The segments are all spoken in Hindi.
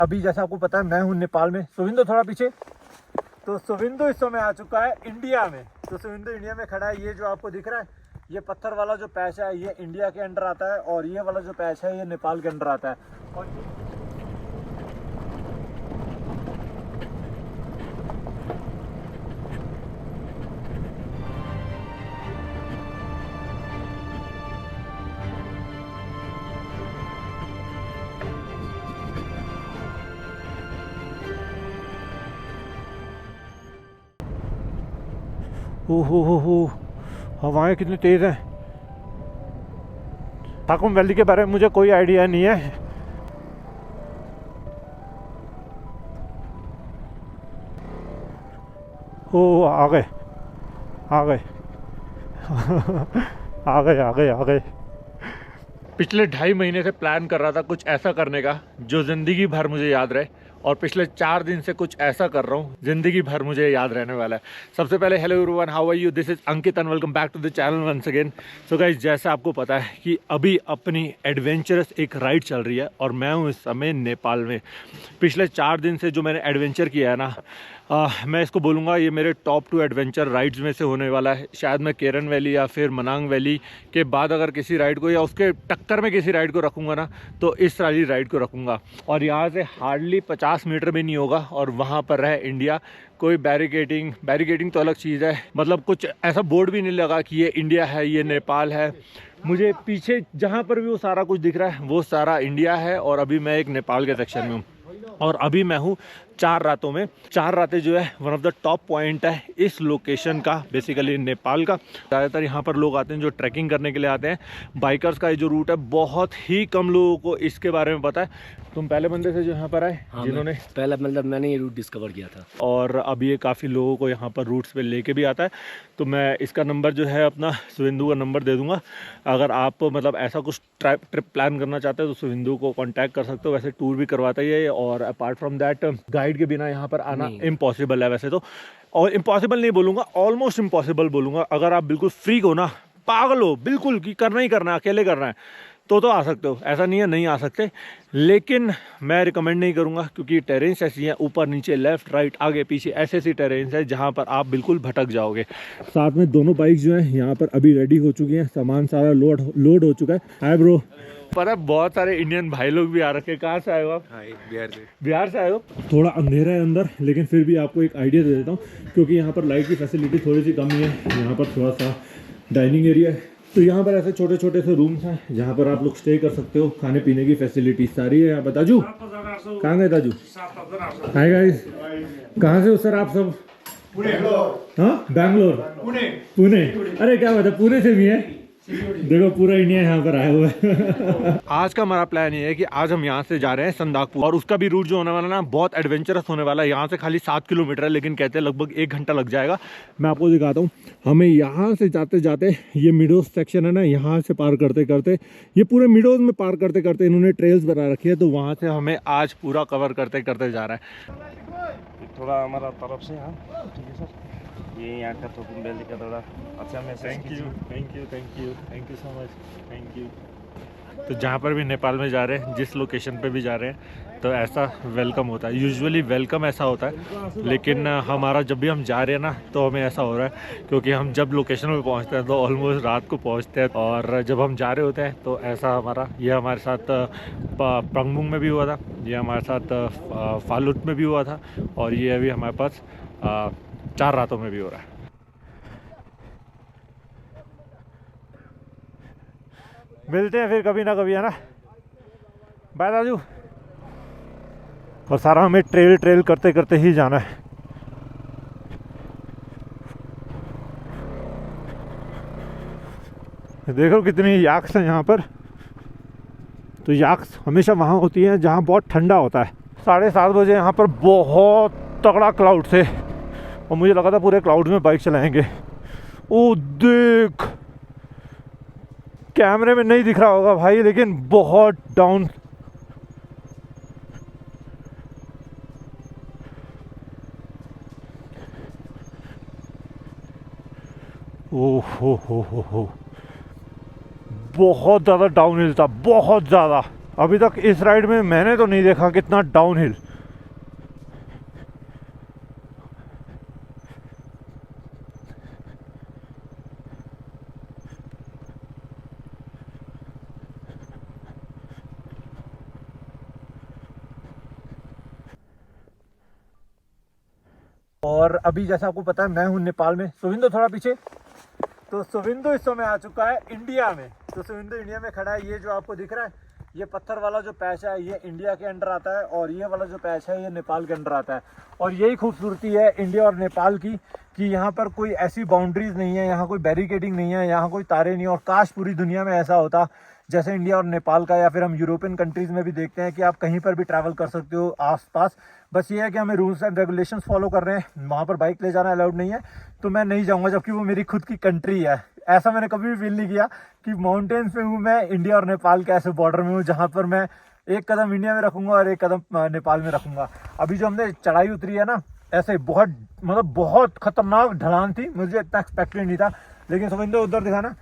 अभी जैसा आपको पता है मैं हूँ नेपाल में, सुविंदु थोड़ा पीछे। तो सुविंदु इस समय आ चुका है इंडिया में। तो सुविंदु इंडिया में खड़ा है। ये जो आपको दिख रहा है, ये पत्थर वाला जो पैच है ये इंडिया के अंडर आता है, और ये वाला जो पैच है ये नेपाल के अंडर आता है। और हो हवाएं कितनी तेज हैं। थाकुम वैली के बारे में मुझे कोई आइडिया नहीं है। ओ आ गए आ गए आ गए आ गए आ गए। पिछले 2.5 महीने से प्लान कर रहा था कुछ ऐसा करने का जो ज़िंदगी भर मुझे याद रहे, और पिछले 4 दिन से कुछ ऐसा कर रहा हूँ ज़िंदगी भर मुझे याद रहने वाला है। सबसे पहले hello everyone, how are you, this is Ankit and welcome back to the channel once again. So guys, जैसा आपको पता है कि अभी अपनी एडवेंचरस एक राइड चल रही है और मैं हूँ इस समय नेपाल में। पिछले 4 दिन से जो मैंने एडवेंचर किया है ना, मैं इसको बोलूँगा ये मेरे टॉप 2 एडवेंचर राइड्स में से होने वाला है। शायद मैं केरन वैली या फिर मनांग वैली के बाद अगर किसी राइड को या उसके टक्कर में किसी राइड को रखूँगा ना, तो इस वाली राइड को रखूँगा। और यहाँ से हार्डली 50 मीटर भी नहीं होगा और वहाँ पर है इंडिया। कोई बैरिकेडिंग तो अलग चीज़ है, मतलब कुछ ऐसा बोर्ड भी नहीं लगा कि ये इंडिया है ये नेपाल है। मुझे पीछे जहाँ पर भी वो सारा कुछ दिख रहा है वो सारा इंडिया है, और अभी मैं एक नेपाल के सेक्शन में हूँ। और अभी मैं हूँ 4 रातों में। 4 रातें जो है one of the top point है इस लोकेशन का, बेसिकली नेपाल का। ज़्यादातर यहाँ पर लोग आते हैं जो ट्रैकिंग करने के लिए आते हैं। बाइकर्स का ये जो रूट है बहुत ही कम लोगों को इसके बारे में पता है। तुम पहले बंदे से जो यहाँ पर आए? हाँ, जिन्होंने पहला मतलब मैंने ये रूट डिस्कवर किया था, और अभी ये काफ़ी लोगों को यहाँ पर रूट्स पे लेके भी आता है। तो मैं इसका नंबर जो है अपना सुविंदु का नंबर दे दूँगा। अगर आप मतलब ऐसा कुछ ट्रिप प्लान करना चाहते हो तो सुविंदु को कांटेक्ट कर सकते हो। वैसे टूर भी करवाता ही है, और अपार्ट फ्रॉम दैट गाइड के बिना यहाँ पर आना इम्पॉसिबल है वैसे तो। और इम्पॉसिबल नहीं बोलूँगा, ऑलमोस्ट इम्पॉसिबल बोलूँगा। अगर आप बिल्कुल फ्री हो ना, पागल हो बिल्कुल कि करना ही करना है, अकेले करना है, तो आ सकते हो। ऐसा नहीं है नहीं आ सकते, लेकिन मैं रिकमेंड नहीं करूंगा क्योंकि टेरेन्स ऐसी हैं, ऊपर नीचे लेफ्ट राइट आगे पीछे ऐसी ऐसी टेरेन्स है जहां पर आप बिल्कुल भटक जाओगे। साथ में दोनों बाइक जो हैं यहाँ पर अभी रेडी हो चुकी हैं, सामान सारा लोड हो चुका है। Hi bro. पर अब बहुत सारे इंडियन भाई लोग भी आ रखे हैं। कहाँ से आए हो आप? बिहार से आए हो। थोड़ा अंधेरा है अंदर, लेकिन फिर भी आपको एक आइडिया दे देता हूँ, क्योंकि यहाँ पर लाइट की फैसिलिटी थोड़ी सी कमी है। यहाँ पर थोड़ा सा डाइनिंग एरिया है, तो यहाँ पर ऐसे छोटे छोटे से रूम्स हैं जहाँ पर आप लोग स्टे कर सकते हो। खाने पीने की फैसिलिटी सारी है यहाँ पर। ताजू कहाँ गए? ताजू हाय गाइस, कहाँ से हो सर आप सब? हाँ, बैंगलोर, पुणे। अरे क्या बात है, पुणे से भी है। देखो पूरा इंडिया यहाँ पर आया हुआ है। आज का हमारा प्लान ये है कि आज हम यहाँ से जा रहे हैं संदाकपू, और उसका भी रूट जो होने वाला ना बहुत एडवेंचरस होने वाला है। यहाँ से खाली 7 किलोमीटर है, लेकिन कहते हैं लगभग 1 घंटा लग जाएगा। मैं आपको दिखाता हूँ। हमें यहाँ से जाते जाते ये मिडोज सेक्शन है ना, यहाँ से पार करते करते ये पूरे मिडोज में पार करते करते इन्होंने ट्रेल्स बना रखी है, तो वहाँ से हमें आज पूरा कवर करते करते जा रहा है। थोड़ा हमारा तरफ से। हाँ ठीक है सर, ये यहाँ का थोकुम वैली का थोड़ा अच्छा मैं thank you so much, thank you. तो जहाँ पर भी नेपाल में जा रहे हैं, जिस लोकेशन पे भी जा रहे हैं, तो ऐसा वेलकम होता है। यूजुअली वेलकम ऐसा होता है, लेकिन हमारा जब भी हम जा रहे हैं ना तो हमें ऐसा हो रहा है, क्योंकि हम जब लोकेशन पे पहुँचते हैं तो ऑलमोस्ट रात को पहुँचते हैं, और जब हम जा रहे होते हैं तो ऐसा ये हमारे साथ पंगमुंग में भी हुआ था, ये हमारे साथ फालुट में भी हुआ था, और ये अभी हमारे पास 4 रातों में भी हो रहा है। मिलते हैं फिर कभी ना कभी, है ना। बाय दाजू। और सारा हमें ट्रेल करते करते ही जाना है। देखो कितनी याक्स हैं यहाँ पर। तो याक्स हमेशा वहाँ होती हैं जहाँ बहुत ठंडा होता है। 7:30 बजे यहाँ पर बहुत तगड़ा क्लाउड थे, और मुझे लगा था पूरे क्लाउड में बाइक चलाएंगे। ओ देख, कैमरे में नहीं दिख रहा होगा भाई, लेकिन बहुत डाउन। ओह हो, बहुत ज़्यादा डाउन हिल था, बहुत ज़्यादा। अभी तक इस राइड में मैंने तो नहीं देखा कितना डाउन हिल। और अभी जैसा आपको पता है मैं हूँ नेपाल में। सुविंदु थोड़ा पीछे। तो सुविंदु इस समय आ चुका है इंडिया में। तो सुविंदु इंडिया में खड़ा है। ये जो आपको दिख रहा है, ये पत्थर वाला जो पैच है ये इंडिया के अंडर आता है, और ये वाला जो पैच है ये नेपाल के अंडर आता है। और यही खूबसूरती है इंडिया और नेपाल की कि यहाँ पर कोई ऐसी बाउंड्रीज नहीं है, यहाँ कोई बैरिकेडिंग नहीं है, यहाँ कोई तारे नहीं है। और काश पूरी दुनिया में ऐसा होता जैसे इंडिया और नेपाल का, या फिर हम यूरोपियन कंट्रीज़ में भी देखते हैं कि आप कहीं पर भी ट्रैवल कर सकते हो आसपास। बस ये है कि हमें रूल्स एंड रेगुलेशंस फॉलो कर रहे हैं। वहाँ पर बाइक ले जाना अलाउड नहीं है, तो मैं नहीं जाऊँगा, जबकि वो मेरी खुद की कंट्री है। ऐसा मैंने कभी भी फील नहीं किया कि माउंटेन्स में हूँ मैं, इंडिया और नेपाल के ऐसे बॉर्डर में हूँ जहाँ पर मैं एक कदम इंडिया में रखूँगा और एक कदम नेपाल में रखूँगा। अभी जो हमने चढ़ाई उतरी है ना, ऐसे बहुत मतलब बहुत खतरनाक ढलान थी, मुझे इतना एक्सपेक्टेड नहीं था। लेकिन समझ लो उधर दिखा ना,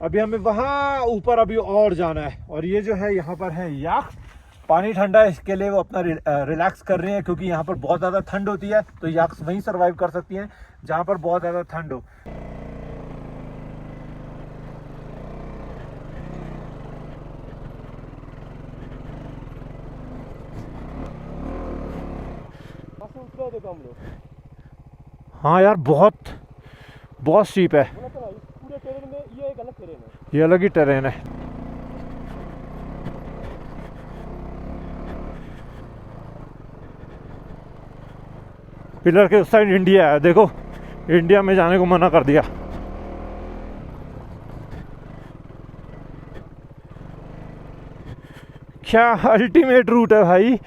अभी हमें वहाँ ऊपर अभी और जाना है। और ये जो है यहाँ पर है याक, पानी ठंडा है इसके लिए वो अपना रिलैक्स कर रहे हैं, क्योंकि यहाँ पर बहुत ज़्यादा ठंड होती है। तो याक्स वहीं सर्वाइव कर सकती हैं जहाँ पर बहुत ज़्यादा ठंड हो। हाँ यार, बहुत बहुत स्टीप है। पूरे टेरेन में ये एक अलग टेरेन है। ये अलग ही टेरेन है। पिलर के उस साइड इंडिया है, देखो इंडिया में जाने को मना कर दिया। क्या अल्टीमेट रूट है भाई।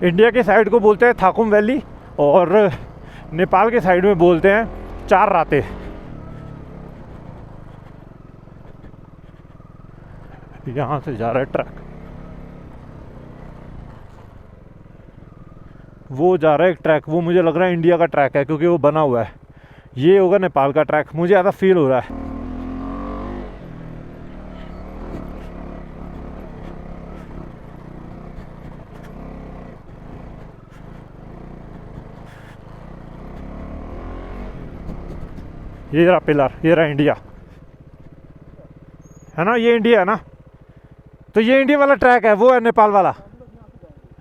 इंडिया के साइड को बोलते हैं थाकुम वैली, और नेपाल के साइड में बोलते हैं चार राते। यहाँ से जा रहा है ट्रक, वो जा रहा है एक ट्रैक, वो मुझे लग रहा है इंडिया का ट्रैक है क्योंकि वो बना हुआ है। ये होगा नेपाल का ट्रैक, मुझे ऐसा फील हो रहा है। ये रहा पिलर, ये रहा इंडिया, है ना, ये इंडिया है ना। तो ये इंडिया वाला ट्रैक है, वो है नेपाल वाला।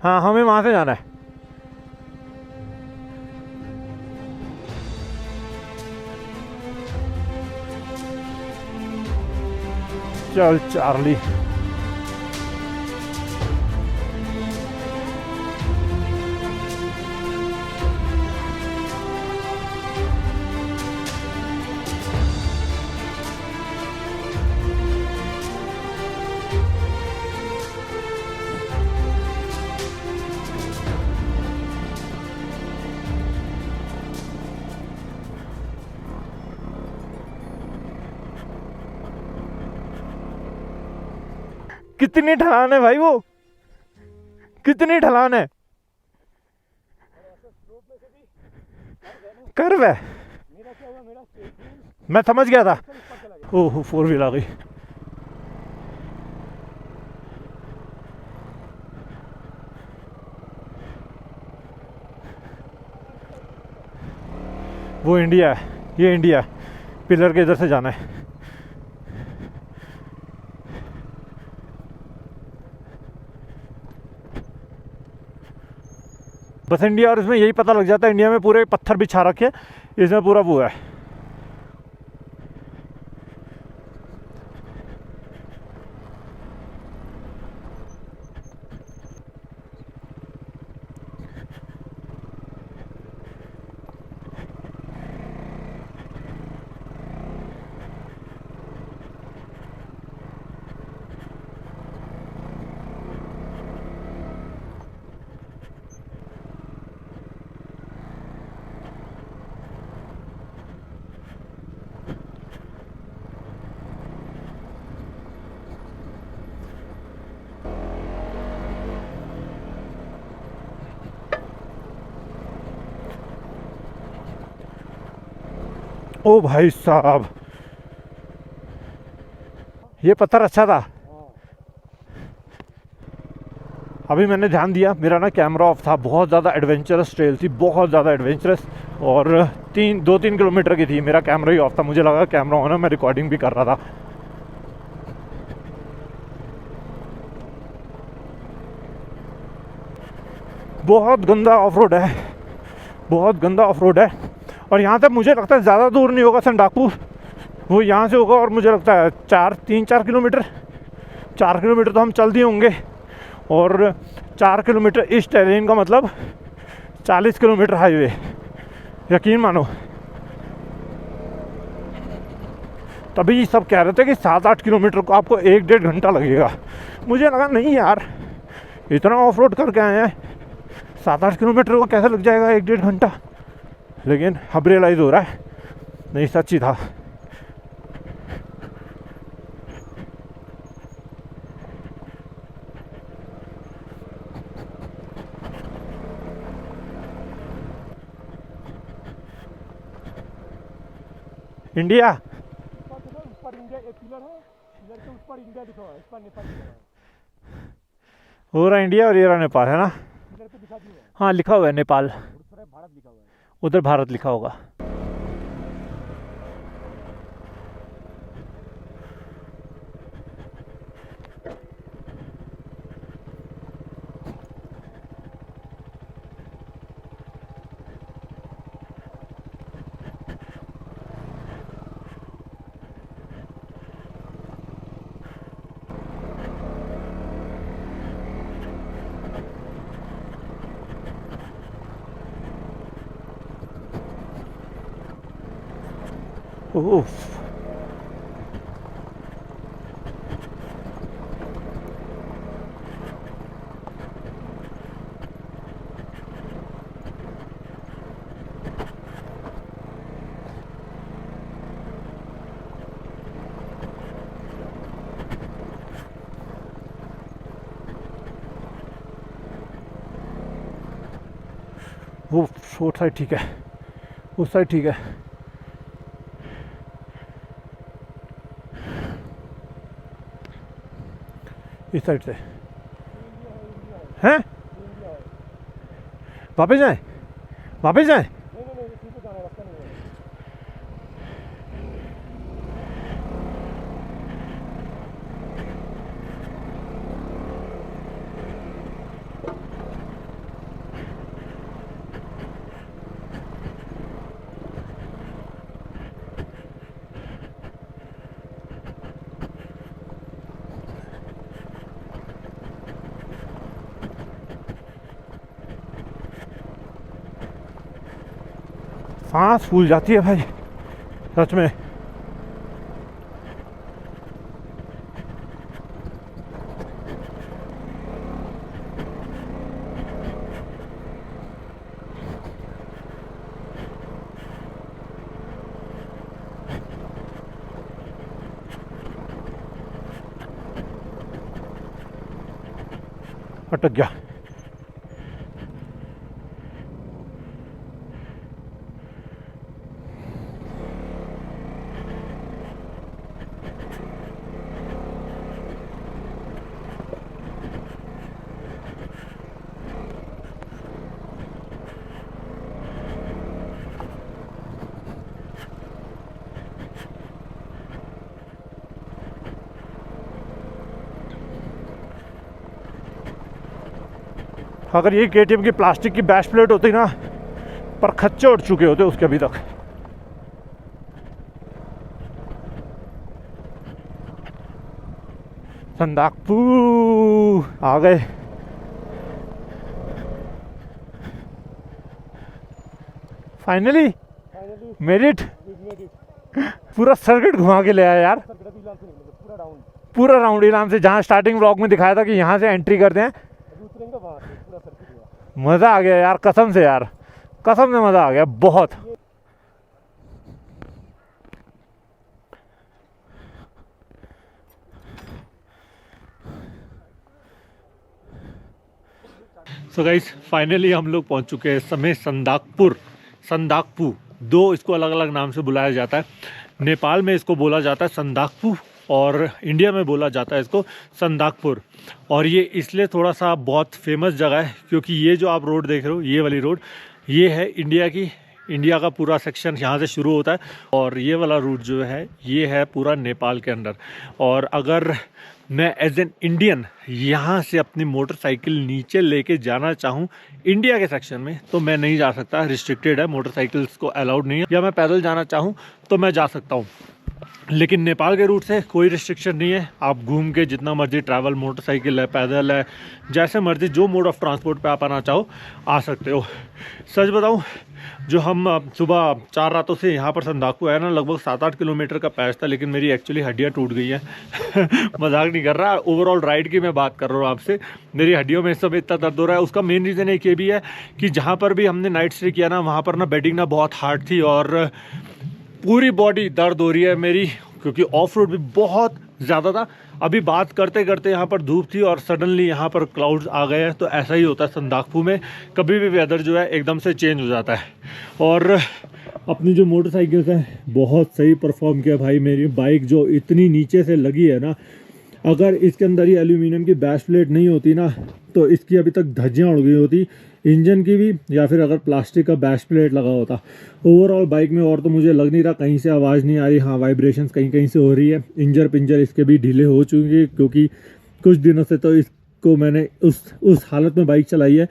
हाँ, हमें वहाँ से जाना है। चल चार्ली। कितनी ढलान है भाई, वो कितनी ढलान है। कर्व है, मैं समझ गया था। ओह, 4 व्हील आ गई। वो इंडिया है, ये इंडिया है। पिलर के इधर से जाना है। बस इंडिया, और इसमें यही पता लग जाता है इंडिया में पूरे पत्थर बिछा रखे, इसमें पूरा वो है। ओ भाई साहब, ये पत्थर अच्छा था। अभी मैंने ध्यान दिया, मेरा ना कैमरा ऑफ था। बहुत ज़्यादा एडवेंचरस ट्रेल थी, बहुत ज़्यादा एडवेंचरस, और 2-3 किलोमीटर की थी। मेरा कैमरा ही ऑफ था, मुझे लगा कैमरा ऑन है, मैं रिकॉर्डिंग भी कर रहा था। बहुत गंदा ऑफ रोड है, बहुत गंदा ऑफ रोड है। और यहाँ से मुझे लगता है ज़्यादा दूर नहीं होगा संडाकू, वो यहाँ से होगा, और मुझे लगता है 4 किलोमीटर, 4 किलोमीटर तो हम चल दिए होंगे। और 4 किलोमीटर इस टेरेन का मतलब 40 किलोमीटर हाईवे, यकीन मानो। तभी सब कह रहे थे कि 7-8 किलोमीटर को आपको 1-1.5 घंटा लगेगा। मुझे लगा नहीं यार, इतना ऑफ रोड करके आए हैं, 7-8 किलोमीटर को कैसे लग जाएगा 1-1.5 घंटा। लेकिन अब रियलाइज़ हो रहा है नहीं, सच ही था। इंडिया उस पर इंडिया एक पिलर है, पिलर के उस पर इंडिया लिखा हुआ है, इस पर नेपाल लिखा हुआ है। हो रहा इंडिया और ये रहा नेपाल, है ना? पिलर पे दिखा दिया है, हाँ, लिखा हुआ है नेपाल, और उस पर भारत लिखा हुआ है। उधर भारत लिखा होगा। ओह, वो साइड ठीक है, उस साइड ठीक है। इस साइड से हैं? वापस जाएं, वापस जाएं। नहीं नहीं नहीं, सीधे जाना है, रास्ता नहीं है। सांस फूल जाती है भाई, सच में। अटक गया। अगर ये KTM की प्लास्टिक की बैश प्लेट होती ना, पर खच्चे उठ चुके होते उसके अभी तक। संदाकपू आ गए। Finally finally made it. We made it. पूरा सर्किट घुमा के ले आया यार, सर्किट अभी इलाम से नहीं, मतलब पूरा डाउन। पूरा राउंड इलाम से। जहाँ स्टार्टिंग व्लॉग में दिखाया था कि यहाँ से एंट्री करते हैं, अभी उतरेंगे वहाँ से, पूरा सर्किट हुआ। मज़ा आ गया यार, कसम से यार, कसम से मज़ा आ गया बहुत। सो गाइस, फाइनली हम लोग पहुंच चुके हैं समय संदाकपुर, संदाकपू दो इसको अलग अलग नाम से बुलाया जाता है। नेपाल में इसको बोला जाता है संदाकपू और इंडिया में बोला जाता है इसको संदाकपुर। और ये इसलिए थोड़ा सा बहुत फेमस जगह है क्योंकि ये जो आप रोड देख रहे हो, ये वाली रोड, ये है इंडिया का पूरा सेक्शन यहाँ से शुरू होता है और ये वाला रूट जो है ये है पूरा नेपाल के अंदर। और अगर मैं एज एन इंडियन यहाँ से अपनी मोटरसाइकिल नीचे लेके जाना चाहूँ इंडिया के सेक्शन में तो मैं नहीं जा सकता, रिस्ट्रिक्टेड है, मोटरसाइकिल्स को अलाउड नहीं है। या मैं पैदल जाना चाहूँ तो मैं जा सकता हूँ, लेकिन नेपाल के रूट से कोई रिस्ट्रिक्शन नहीं है। आप घूम के जितना मर्जी ट्रैवल, मोटरसाइकिल है, पैदल है, जैसे मर्जी जो मोड ऑफ ट्रांसपोर्ट पे आप आना चाहो आ सकते हो। सच बताऊं, जो हम सुबह 4 रातों से यहाँ पर संदाकपू आया ना, लगभग 7-8 किलोमीटर का पैच था, लेकिन मेरी एक्चुअली हड्डियाँ टूट गई हैं। मजाक नहीं कर रहा, ओवरऑल राइड की मैं बात कर रहा हूँ आपसे। मेरी हड्डियों में इस समय इतना दर्द हो रहा है। उसका मेन रीज़न एक ये भी है कि जहाँ पर भी हमने नाइट स्टे किया ना, वहाँ पर ना बेडिंग ना बहुत हार्ड थी और पूरी बॉडी दर्द हो रही है मेरी, क्योंकि ऑफ रोड भी बहुत ज़्यादा था। अभी बात करते करते यहाँ पर धूप थी और सडनली यहाँ पर क्लाउड्स आ गए हैं। तो ऐसा ही होता है संदाकपू में, कभी भी वेदर जो है एकदम से चेंज हो जाता है। और अपनी जो मोटरसाइकिल है बहुत सही परफॉर्म किया भाई। मेरी बाइक जो इतनी नीचे से लगी है ना, अगर इसके अंदर ही एल्यूमिनियम की बैश प्लेट नहीं होती ना तो इसकी अभी तक धज्जियाँ उड़ गई होती, इंजन की भी, या फिर अगर प्लास्टिक का बैश प्लेट लगा होता। ओवरऑल बाइक में और तो मुझे लग नहीं रहा, कहीं से आवाज़ नहीं आ रही। हाँ, वाइब्रेशंस कहीं कहीं से हो रही है। इंजर पिंजर इसके भी ढीले हो चुके हैं क्योंकि कुछ दिनों से तो इसको मैंने उस हालत में बाइक चलाई है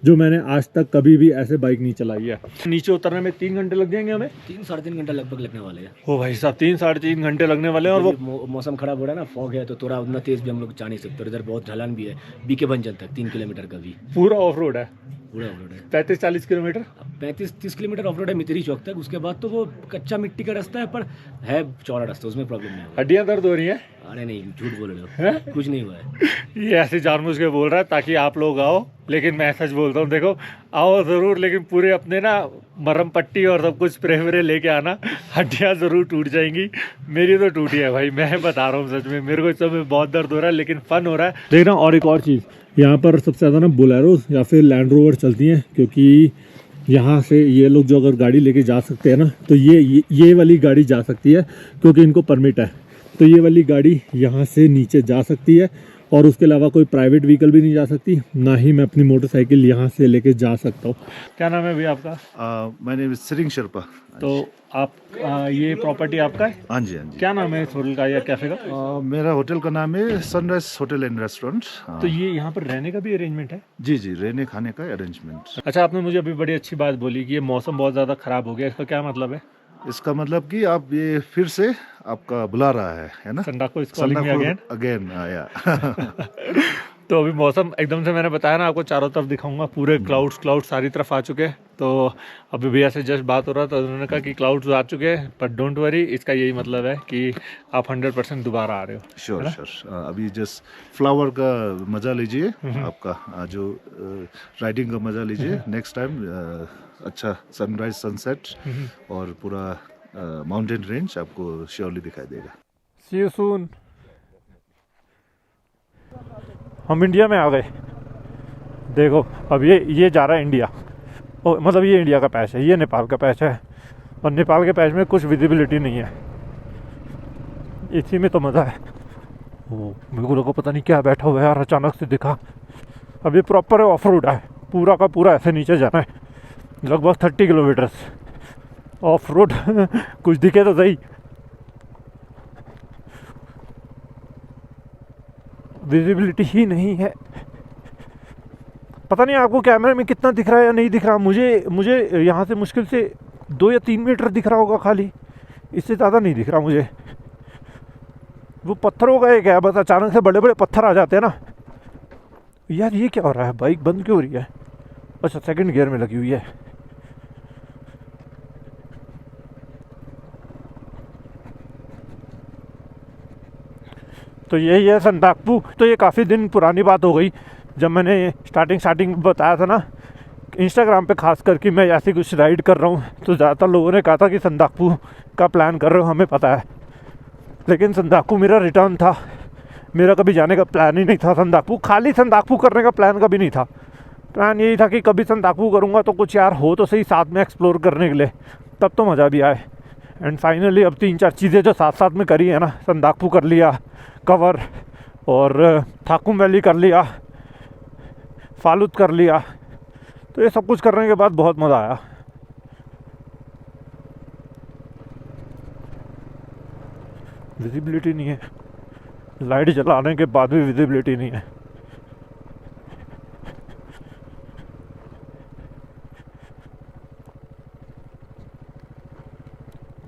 जो मैंने आज तक कभी भी ऐसे बाइक नहीं चलाई है। नीचे उतरने में 3 घंटे लग जाएंगे हमें, 3-3.5 घंटा लगभग लगने वाले हैं। ओ भाई साहब, 3-3.5 घंटे लगने वाले हैं। और वो मौसम खराब हो रहा है ना, फॉग है, तो थोड़ा उतना तेज भी हम लोग जा नहीं सकते। और इधर बहुत ढलान भी है, बीके भंजन तक 3 किलोमीटर का भी पूरा ऑफ रोड है, पूरा ऑफ रोड है। 35-40 किलोमीटर, 35-30 किलोमीटर ऑफ रोड है मित्री चौक तक। उसके बाद तो वो कच्चा मिट्टी का रास्ता है, पर है चौड़ा रास्ता, उसमें प्रॉब्लम नहीं होगा। हड्डियाँ दर्द हो रही हैं? अरे नहीं, झूठ बोल रहे हो, कुछ नहीं हुआ है। ये ऐसे जानबूझ के बोल रहा है ताकि आप लोग आओ, लेकिन मैं सच बोलता हूँ, देखो आओ ज़रूर, लेकिन पूरे अपने ना मरहम पट्टी और सब कुछ स्प्रे व्रे लेके आना, हड्डियाँ ज़रूर टूट जाएंगी। मेरी तो टूटी है भाई, मैं बता रहा हूँ सच में। मेरे को इस समय बहुत दर्द हो रहा है, लेकिन फ़न हो रहा है। देख रहा हूँ। और एक और चीज़, यहाँ पर सबसे ज़्यादा ना बोलेरो या फिर लैंड रोवर चलती हैं, क्योंकि यहाँ से ये लोग जो अगर गाड़ी लेके जा सकते हैं ना, तो ये वाली गाड़ी जा सकती है क्योंकि इनको परमिट है। तो ये वाली गाड़ी यहाँ से नीचे जा सकती है और उसके अलावा कोई प्राइवेट व्हीकल भी नहीं जा सकती, ना ही मैं अपनी मोटरसाइकिल यहाँ से लेके जा सकता हूँ। क्या नाम है भैया आपका? मैंने सिरिंग शेरपा। तो आप ये प्रॉपर्टी आपका है? हाँ जी, हाँ जी। क्या नाम है इस होटल का या कैफे का? मेरा होटल का नाम है सनराइज होटल एंड रेस्टोरेंट। तो ये यहाँ पर रहने का भी अरेंजमेंट है? जी जी, रहने खाने का अरेंजमेंट। अच्छा, आपने मुझे अभी बड़ी अच्छी बात बोली कि ये मौसम बहुत ज़्यादा ख़राब हो गया, इसका क्या मतलब है? इसका मतलब कि आप ये फिर से आपका बुला रहा है ना, संडाकपू इज कॉलिंग मी अगेन आया। तो अभी मौसम एकदम से, मैंने बताया ना आपको, चारों तरफ दिखाऊंगा, पूरे क्लाउड्स सारी तरफ आ चुके हैं। तो अभी भैया से जस्ट बात हो रहा था, उन्होंने कहा कि क्लाउड्स आ चुके हैं, बट डोंट वरी, इसका यही मतलब है कि आप 100% दोबारा आ रहे हो। Sure sure. अभी जस्ट फ्लावर का मजा लीजिए, आपका जो राइडिंग का मजा लीजिए। नेक्स्ट टाइम अच्छा सनराइज सनसेट और पूरा माउंटेन रेंज आपको श्योरली दिखाई देगा। सी यू सून। हम इंडिया में आ गए। देखो अब ये जा रहा है इंडिया, मतलब ये इंडिया का पैच है, ये नेपाल का पैच है, और नेपाल के पैच में कुछ विजिबिलिटी नहीं है। इसी में तो मज़ा है। वो मेरे को लगा पता नहीं क्या बैठा हुआ है यार, अचानक से दिखा। अब ये प्रॉपर ऑफ रोड है, पूरा का पूरा ऐसे नीचे जाना है, लगभग 30 किलोमीटर ऑफ रोड। कुछ दिखे तो सही। विजिबिलिटी ही नहीं है। पता नहीं आपको कैमरे में कितना दिख रहा है या नहीं दिख रहा। मुझे यहाँ से मुश्किल से 2 या 3 मीटर दिख रहा होगा खाली, इससे ज़्यादा नहीं दिख रहा मुझे। वो पत्थरों का एक है बस, अचानक से बड़े बड़े पत्थर आ जाते हैं ना। यार ये क्या हो रहा है, बाइक बंद क्यों हो रही है? अच्छा, सेकंड गियर में लगी हुई है। तो यही है संदाकपू। तो ये काफ़ी दिन पुरानी बात हो गई, जब मैंने स्टार्टिंग में बताया था ना इंस्टाग्राम पे, खास करके मैं ऐसी कुछ राइड कर रहा हूँ, तो ज़्यादातर लोगों ने कहा था कि संदाकपू का प्लान कर रहे हो, हमें पता है। लेकिन संदाकपू मेरा रिटर्न था, मेरा कभी जाने का प्लान ही नहीं था संदाकपू। खाली संदाकपू करने का प्लान कभी नहीं था। प्लान यही था कि कभी संदाकपू करूँगा तो कुछ यार हो तो सही साथ में एक्सप्लोर करने के लिए। तब तो मज़ा भी आए। एंड फाइनली अब 3-4 चीज़ें जो साथ साथ में करी है ना, संदाकफू कर लिया कवर, और थाकुम वैली कर लिया, फालुत कर लिया, तो ये सब कुछ करने के बाद बहुत मज़ा आया। विजिबिलिटी नहीं है, लाइट जलाने के बाद भी विजिबिलिटी नहीं है।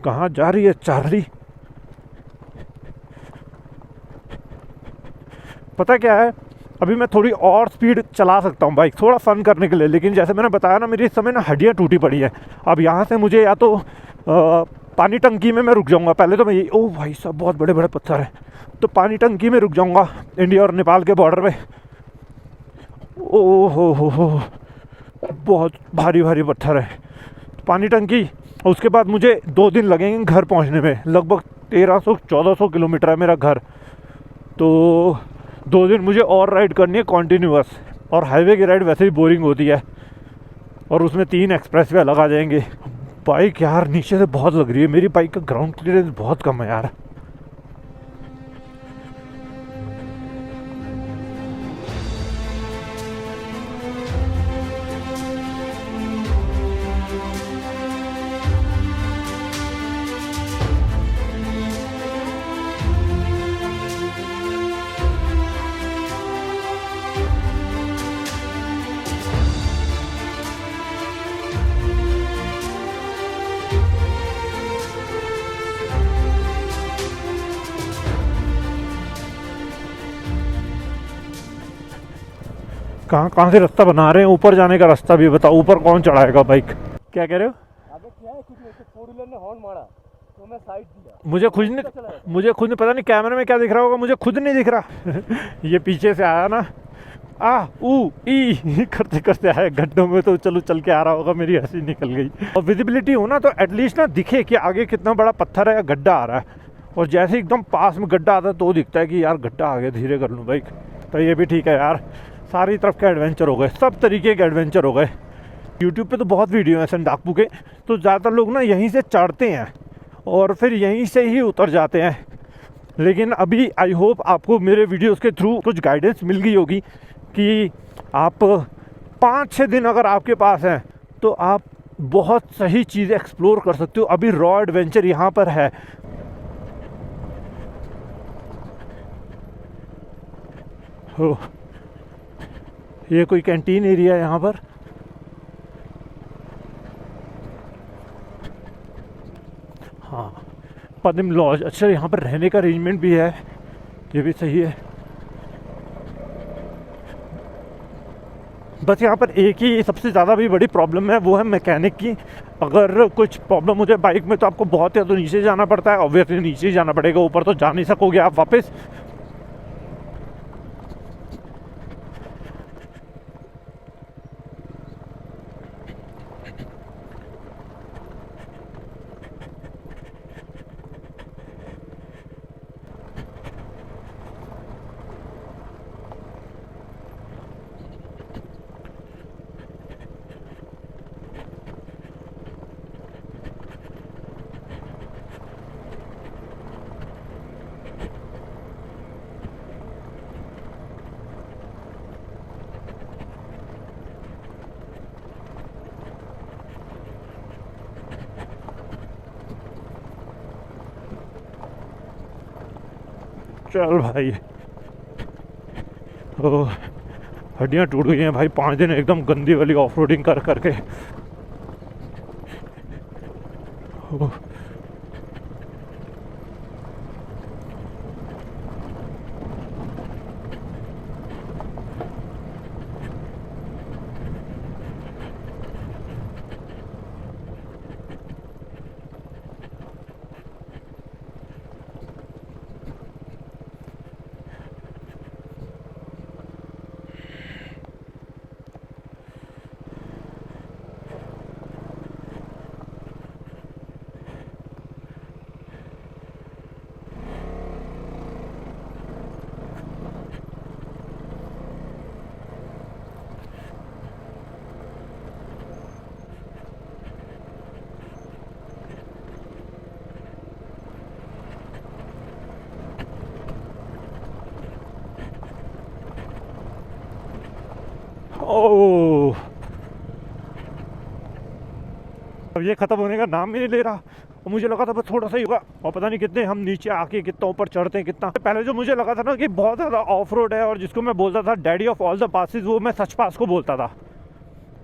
कहाँ जा रही है चार्ली? पता क्या है, अभी मैं थोड़ी और स्पीड चला सकता हूँ बाइक, थोड़ा फन करने के लिए, लेकिन जैसे मैंने बताया ना, मेरी इस समय ना हड्डियाँ टूटी पड़ी है। अब यहाँ से मुझे या तो पानी टंकी में मैं रुक जाऊँगा, पहले तो मैं ये, ओ भाई साहब बहुत बड़े बड़े पत्थर हैं, तो पानी टंकी में रुक जाऊँगा इंडिया और नेपाल के बॉर्डर पे। ओ हो, बहुत भारी भारी पत्थर है। पानी टंकी, उसके बाद मुझे 2 दिन लगेंगे घर पहुंचने में, लगभग 1300-1400 किलोमीटर है मेरा घर, तो 2 दिन मुझे और राइड करनी है कॉन्टीन्यूअस। और हाईवे की राइड वैसे ही बोरिंग होती है, और उसमें 3 एक्सप्रेस वे अलग आ जाएंगे। बाइक यार नीचे से बहुत लग रही है, मेरी बाइक का ग्राउंड क्लियरेंस बहुत कम है यार। कहाँ से रास्ता बना रहे हैं? ऊपर जाने का रास्ता भी बताओ, ऊपर कौन चढ़ाएगा बाइक? क्या कह रहे हो? अबे क्या है, कुछ नहीं, 4 व्हीलर ने हॉर्न मारा तो मैं साइड दिया। मुझे खुद नहीं पता, नहीं कैमरे में क्या दिख रहा होगा, मुझे खुद नहीं दिख रहा। ये पीछे से आया ना, आ ऊ ई करते करते आया गड्ढों में, तो चलो चल के आ रहा होगा, मेरी हंसी निकल गई। और विजिबिलिटी हो ना तो एटलीस्ट ना दिखे कि आगे कितना बड़ा पत्थर है या गड्ढा आ रहा है, और जैसे एकदम पास में गड्ढा आता है तो दिखता है कि यार गड्ढा आ गया, धीरे कर लूँ बाइक। तो ये भी ठीक है यार, सारी तरफ के एडवेंचर हो गए, सब तरीके के एडवेंचर हो गए। यूट्यूब पे तो बहुत वीडियो हैं संदाकफू के, तो ज़्यादातर लोग ना यहीं से चढ़ते हैं और फिर यहीं से ही उतर जाते हैं। लेकिन अभी आई होप आपको मेरे वीडियोस के थ्रू कुछ गाइडेंस मिल गई होगी कि आप 5-6 दिन अगर आपके पास हैं तो आप बहुत सही चीज़ें एक्सप्लोर कर सकते हो। अभी रॉ एडवेंचर यहाँ पर है। हो, ये कोई कैंटीन एरिया है यहाँ पर। हाँ, पद्म लॉज, अच्छा यहाँ पर रहने का अरेंजमेंट भी है, ये भी सही है। बस यहाँ पर एक ही सबसे ज़्यादा भी बड़ी प्रॉब्लम है, वो है मैकेनिक की। अगर कुछ प्रॉब्लम हो जाए बाइक में तो आपको बहुत या तो नीचे जाना पड़ता है, ऑब्वियसली नीचे ही जाना पड़ेगा, ऊपर तो जा नहीं सकोगे आप वापस। चल भाई, ओ हड्डियाँ टूट गई हैं भाई, 5 दिन एकदम गंदी वाली ऑफ रोडिंग कर करके। ओह, अब ये ख़त्म होने का नाम ही नहीं ले रहा। और मुझे लगा था बस थोड़ा सा ही होगा, और पता नहीं कितने हम नीचे आके कितना ऊपर चढ़ते हैं कितना। पहले जो मुझे लगा था ना कि बहुत ज़्यादा ऑफ रोड है, और जिसको मैं बोलता था daddy of all the passes, वो मैं सच पास को बोलता था।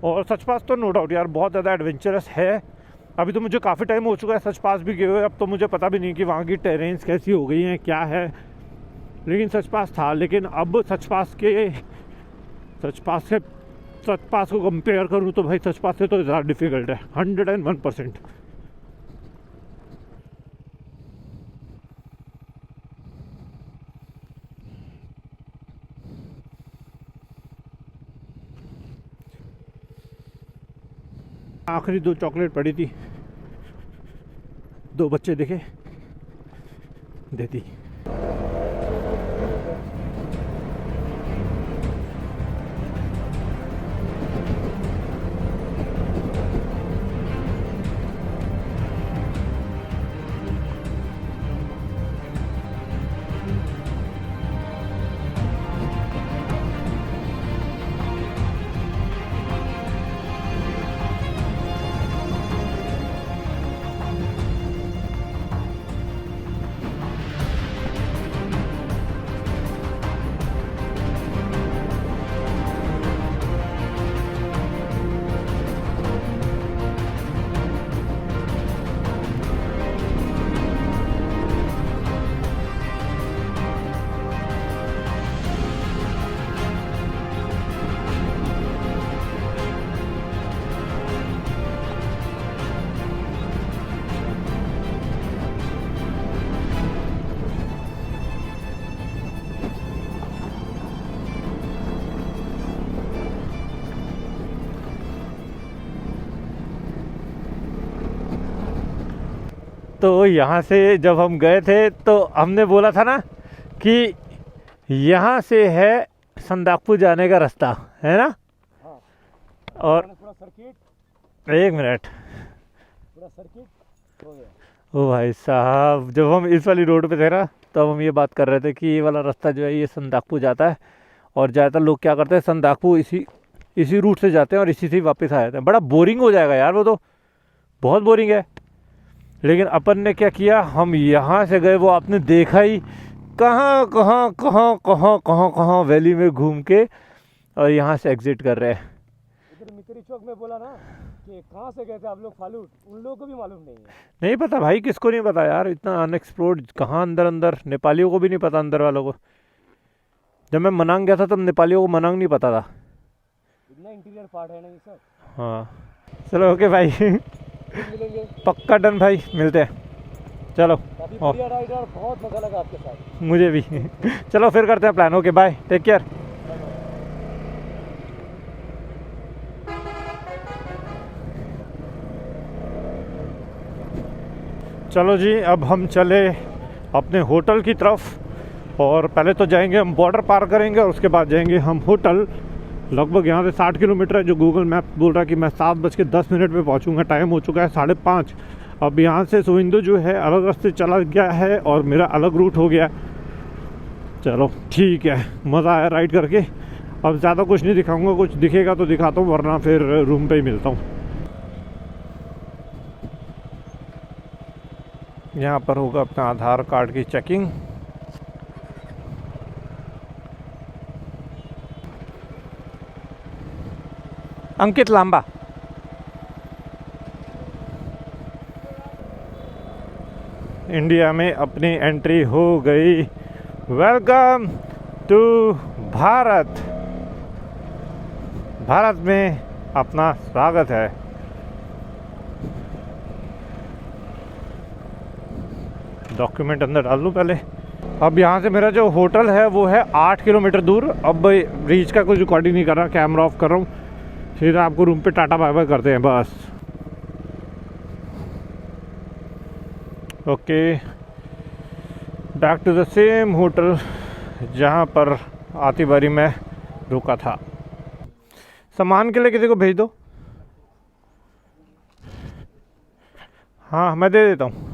और सच पास तो नो डाउट यार बहुत ज़्यादा एडवेंचरस है। अभी तो मुझे काफ़ी टाइम हो चुका है सच पास भी गए हुए, अब तो मुझे पता भी नहीं कि वहाँ की टेरेन्स कैसी हो गई हैं क्या है, लेकिन सच पास था। लेकिन अब सच पास को कंपेयर करूँ तो भाई सच पास से तो ज़्यादा डिफ़िकल्ट है 101%। आखिरी 2 चॉकलेट पड़ी थी, 2 बच्चे देखे देती। तो यहाँ से जब हम गए थे तो हमने बोला था ना कि यहाँ से है संदाकपू जाने का रास्ता, है ना? हाँ। और पूरा सर्किट, 1 मिनट, पूरा सर्किट हो गया। ओ भाई साहब, जब हम इस वाली रोड पे थे ना तब हम ये बात कर रहे थे कि ये वाला रास्ता जो है ये संदाकपू जाता है, और ज़्यादातर लोग क्या करते हैं संदाकपू इसी रूट से जाते हैं और इसी से वापस आ जाते हैं। बड़ा बोरिंग हो जाएगा यार, वो तो बहुत बोरिंग है। लेकिन अपन ने क्या किया, हम यहाँ से गए, वो आपने देखा ही, कहाँ वैली में घूम के और यहाँ से एग्जिट कर रहे हैं। इधर मित्री चौक में बोला ना कि कहाँ से गए थे आप लोग फालूट, उन लोगों को भी मालूम नहीं है। नहीं पता भाई, किसको नहीं पता यार, इतना अनएक्सप्लोर्ड कहाँ अंदर नेपालियों को भी नहीं पता, अंदर वालों को। जब मैं मनांग गया था तब नेपालियों को मनांग नहीं पता था। इतना इंटीरियर पार्ट है ना ये सब। हाँ चलो ओके भाई मिलेंगे पक्का डन भाई, मिलते हैं। चलो काफी बढ़िया राइड और बहुत मजा लगा आपके साथ। मुझे भी चलो फिर करते हैं plan. Okay bye, take care. चलो जी, अब हम चले अपने होटल की तरफ, और पहले तो जाएंगे हम बॉर्डर पार करेंगे और उसके बाद जाएंगे हम होटल। लगभग यहाँ से 60 किलोमीटर है, जो गूगल मैप बोल रहा है कि मैं 7:10 पे पहुँचूँगा। टाइम हो चुका है 5:30। अब यहाँ से सुविंदु जो है अलग रास्ते चला गया है और मेरा अलग रूट हो गया। चलो ठीक है, मज़ा आया राइड करके। अब ज़्यादा कुछ नहीं दिखाऊंगा, कुछ दिखेगा तो दिखाता हूँ, वरना फिर रूम पे ही मिलता हूँ। यहाँ पर होगा अपना आधार कार्ड की चेकिंग। अंकित लांबा, इंडिया में अपनी एंट्री हो गई। Welcome to Bharat. भारत में अपना स्वागत है। डॉक्यूमेंट अंदर डाल लूँ पहले। अब यहाँ से मेरा जो होटल है वो है 8 किलोमीटर दूर। अब रीच का कुछ रिकॉर्डिंग नहीं कर रहा, कैमरा ऑफ कर रहा हूँ। सीधा आपको रूम पे टाटा बाय बाय करते हैं बस। Okay, back to the same hotel जहाँ पर आती बारी में रुका था। सामान के लिए किसी को भेज दो। हाँ मैं दे देता हूँ।